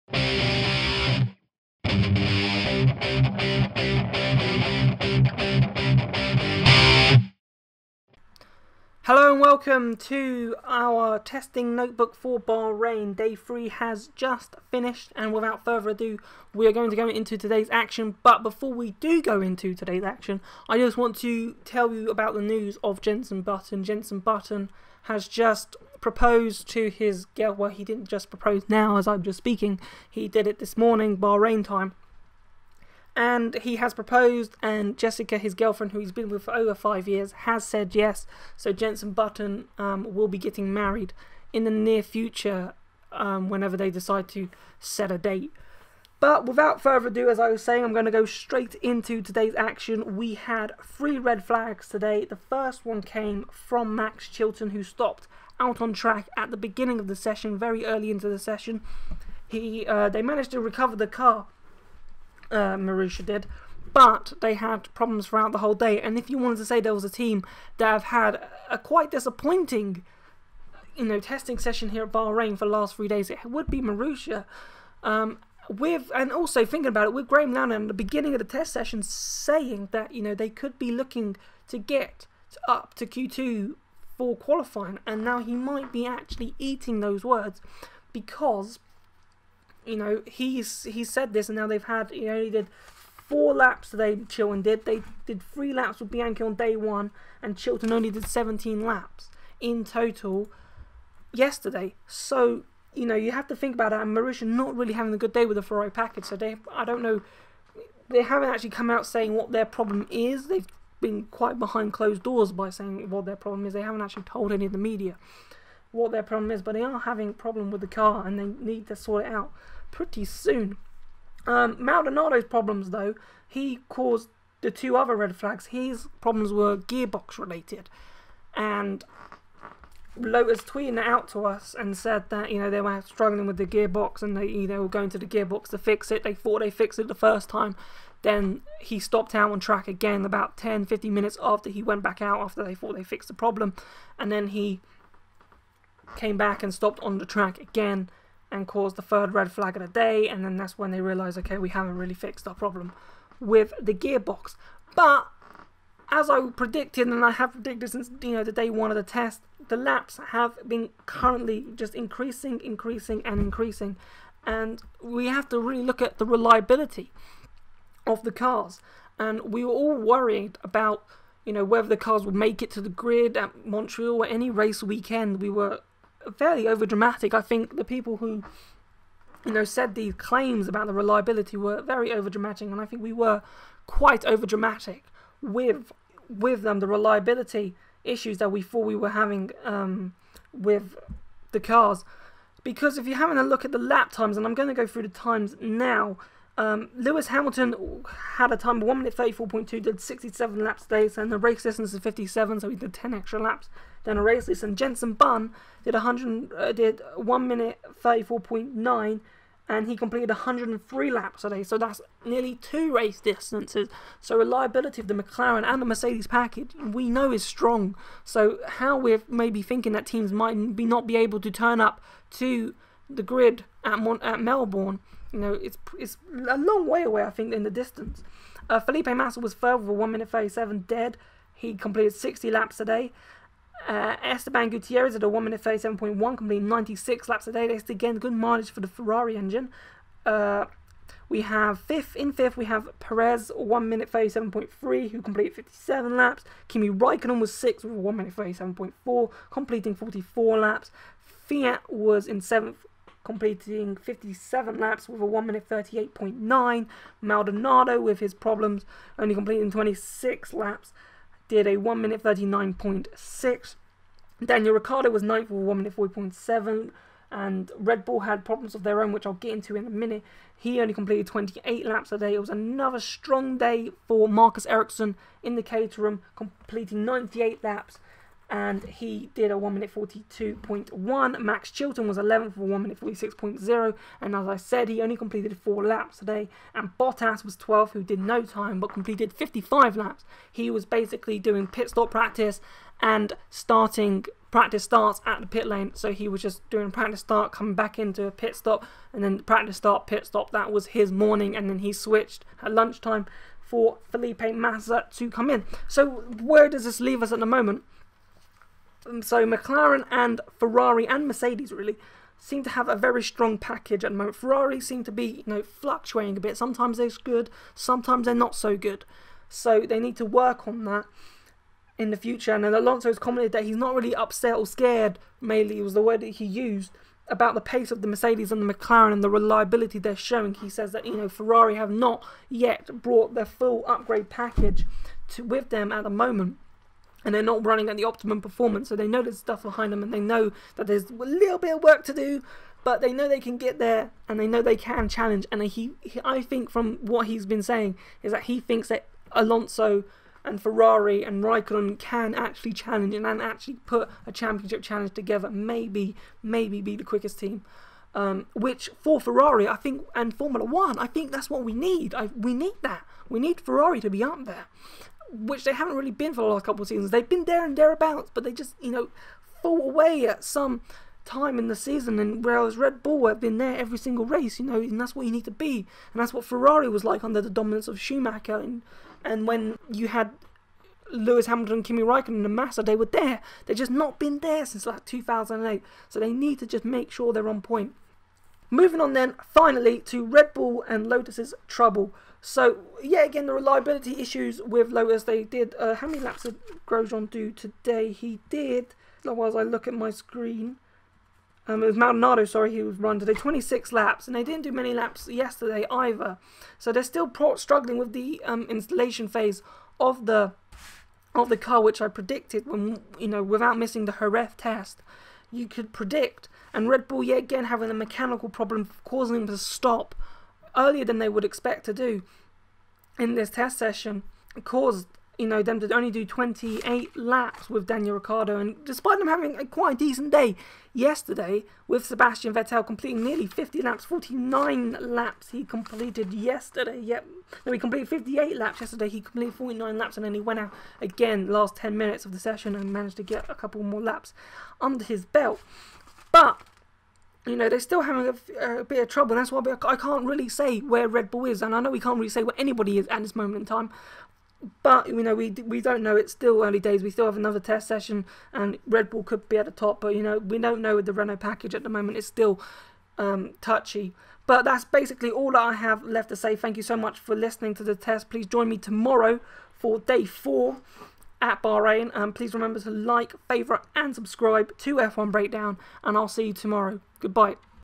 Hello and welcome to our testing notebook for Bahrain. Day 3 has just finished, and without further ado, we are going to go into today's action. But before we do go into today's action, I just want to tell you about the news of Jenson Button. Jenson Button has just proposed to his girl. Well, he didn't just propose now as I'm just speaking. He did it this morning, Bahrain time. And he has proposed, and Jessica, his girlfriend, who he's been with for over 5 years, has said yes. So Jenson Button will be getting married in the near future, whenever they decide to set a date. But without further ado, as I was saying, I'm going to go straight into today's action. We had 3 red flags today. The first one came from Max Chilton, who stopped out on track at the beginning of the session, very early into the session. They managed to recover the car. Marussia did, but they had problems throughout the whole day. And if you wanted to say there was a team that have had a quite disappointing, testing session here at Bahrain for the last 3 days, it would be Marussia. And also thinking about it, with Graham Lannan at the beginning of the test session saying that they could be looking to get up to Q2 for qualifying, and now he might be actually eating those words because he said this, and now they've had, he only did 4 laps today, Chilton did. They did 3 laps with Bianchi on day 1, and Chilton only did 17 laps in total yesterday. So, you have to think about that, and Marussia not really having a good day with the Ferrari package. So I don't know, they haven't actually come out saying what their problem is. They've been quite behind closed doors by saying what their problem is. They haven't actually told any of the media what their problem is, but they are having a problem with the car, and they need to sort it out pretty soon. Maldonado's problems, though, he caused the 2 other red flags. His problems were gearbox related, and Lotus tweeted it out to us and said that they were struggling with the gearbox, and they were going to the gearbox to fix it. They thought they fixed it the first time. Then he stopped out on track again about 10-15 minutes after he went back out, after they thought they fixed the problem, and then he came back and stopped on the track again and caused the 3rd red flag of the day. And then that's when they realised, okay, we haven't really fixed our problem with the gearbox. But as I predicted, and I have predicted since the day 1 of the test, the laps have been currently just increasing, and we have to really look at the reliability of the cars. And we were all worried about whether the cars would make it to the grid at Montreal or any race weekend. We were fairly overdramatic. I think the people who said these claims about the reliability were very overdramatic, and I think we were quite overdramatic with the reliability issues that we thought we were having with the cars. Because if you're having a look at the lap times, and I'm going to go through the times now, Lewis Hamilton had a time of 1 minute 34.2, did 67 laps today, and the race distance is 57, so he did 10 extra laps than a race distance. And Jenson Button did 1 minute 34.9, and he completed 103 laps today, so that's nearly 2 race distances. So reliability of the McLaren and the Mercedes package we know is strong. So how we're maybe thinking that teams might not be able to turn up to the grid at Melbourne, it's a long way away, I think, in the distance. Felipe Massa was 3rd with a 1 minute 37 dead. He completed 60 laps today. Esteban Gutierrez at a 1 minute 37.1, completed 96 laps a day. That's again good mileage for the Ferrari engine. We have in fifth we have Perez, 1 minute 37.3, who completed 57 laps. Kimi Raikkonen was 6th with a 1 minute 37.4, completing 44 laps. Fiat was in 7th, completing 57 laps with a 1 minute 38.9. Maldonado, with his problems, only completing 26 laps, did a 1 minute 39.6. Daniel Ricciardo was 9th with a 1 minute 40.7, and Red Bull had problems of their own, which I'll get into in a minute. He only completed 28 laps a day. It was another strong day for Marcus Ericsson in the Caterham, completing 98 laps, and he did a 1 minute 42.1. Max Chilton was 11th for 1 minute 46.0, and as I said, he only completed 4 laps today. And Bottas was 12th, who did no time but completed 55 laps. He was basically doing pit stop practice and starting practice starts at the pit lane, so he was just doing practice start, coming back into a pit stop, and then practice start, pit stop. That was his morning, and then he switched at lunchtime for Felipe Massa to come in. So where does this leave us at the moment? So McLaren and Ferrari and Mercedes really seem to have a very strong package at the moment. Ferrari seem to be, fluctuating a bit. Sometimes they're good, sometimes they're not so good. So they need to work on that in the future. And then Alonso's commented that he's not really upset or scared, mainly was the word that he used, about the pace of the Mercedes and the McLaren and the reliability they're showing. He says that, Ferrari have not yet brought their full upgrade package with them at the moment. And they're not running at the optimum performance, so they know there's stuff behind them, and they know that there's a little bit of work to do, but they know they can get there, and they know they can challenge. And I think from what he's been saying is that he thinks that Alonso and Ferrari and Raikkonen can actually challenge and actually put a championship challenge together. Maybe be the quickest team. Which for Ferrari, I think, and Formula One, I think that's what we need. We need that. We need Ferrari to be up there, which they haven't really been for the last couple of seasons. They've been there and thereabouts, but they just, fall away at some time in the season, and whereas Red Bull have been there every single race, and that's what you need to be. And that's what Ferrari was like under the dominance of Schumacher, and when you had Lewis Hamilton, Kimi Raikkonen and Massa, they were there. They've just not been there since like 2008, so they need to just make sure they're on point. Moving on then, finally, to Red Bull and Lotus's trouble. So, yeah, again, the reliability issues with Lotus. They did, how many laps did Grosjean do today? He did, whilst I look at my screen, it was Maldonado, sorry, he was run today, 26 laps, and they didn't do many laps yesterday either. So they're still struggling with the installation phase of the car, which I predicted when, without missing the Jerez test, you could predict. And Red Bull, yet again, having a mechanical problem causing them to stop earlier than they would expect to do in this test session, caused them to only do 28 laps with Daniel Ricciardo. And despite them having quite a decent day yesterday, with Sebastian Vettel completing nearly 50 laps, 49 laps he completed yesterday. He completed 58 laps yesterday. He completed 49 laps, and then he went out again last 10 minutes of the session and managed to get a couple more laps under his belt. But they're still having a bit of trouble, and that's why I can't really say where Red Bull is, and I know we can't really say where anybody is at this moment in time. But we don't know. It's still early days. We still have another test session, and Red Bull could be at the top. But we don't know with the Renault package at the moment. It's still touchy. But that's basically all that I have left to say. Thank you so much for listening to the test. Please join me tomorrow for day 4 at Bahrain. Please remember to like, favourite, and subscribe to F1 Breakdown, and I'll see you tomorrow. Goodbye.